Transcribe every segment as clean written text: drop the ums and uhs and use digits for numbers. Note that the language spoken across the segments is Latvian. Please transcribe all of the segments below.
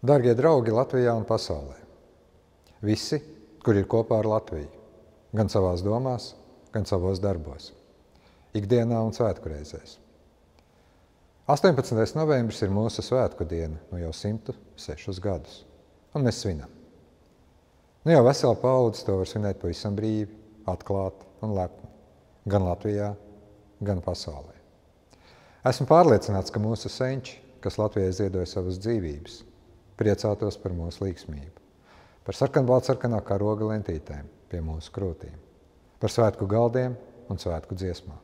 Darbie draugi Latvijā un pasaulē! Visi, kur ir kopā ar Latviju, gan savās domās, gan savos darbos, ikdienā un svētku reizēs. 18. novembris ir mūsu svētku diena jau 106 gadus, un mēs svinam. Jau vesela paudze to var svinēt pavisam brīvi, atklāti un lepni, gan Latvijā, gan pasaulē. Esmu pārliecināts, ka mūsu senči, kas Latvijai ziedoja savas dzīvības, priecātos par mūsu līgsmību, par sarkanbaltsarkanā karoga lentītēm pie mūsu krūtīm, par svētku galdiem un svētku dziesmām.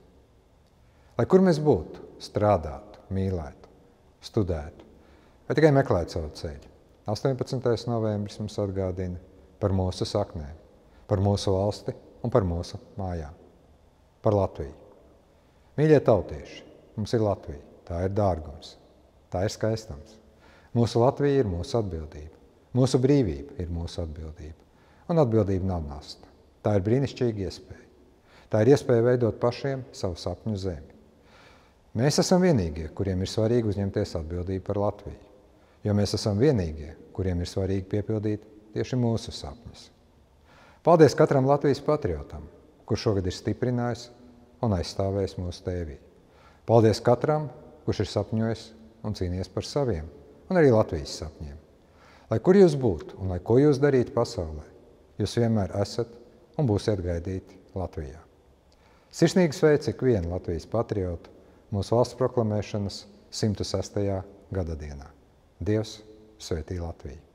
Lai kur mēs būtu, strādātu, mīlētu, studētu, vai tikai meklētu savu ceļu, 18. novembris mums atgādina par mūsu saknēm, par mūsu valsti un par mūsu mājām, par Latviju. Mīļie tautieši, mums ir Latvija, tā ir dārgums, tā ir skaistums. Mūsu Latvija ir mūsu atbildība, mūsu brīvība ir mūsu atbildība, un atbildība nav nasta. Tā ir brīnišķīga iespēja. Tā ir iespēja veidot pašiem savu sapņu zemi. Mēs esam vienīgie, kuriem ir svarīgi uzņemties atbildību par Latviju, jo mēs esam vienīgie, kuriem ir svarīgi piepildīt tieši mūsu sapņus. Paldies katram Latvijas patriotam, kurš šogad ir stiprinājis un aizstāvējis mūsu tēviju. Paldies katram, kurš ir sapņojis un cīnījies par saviem un arī Latvijas sapņiem. Lai kur jūs būtu un lai ko jūs darītu pasaulē, jūs vienmēr esat un būsiet gaidīti Latvijā. Sirsnīgi sveicu ikvienu Latvijas patriotu mūsu valsts proklamēšanas 106. gada dienā. Dievs svētī Latviju!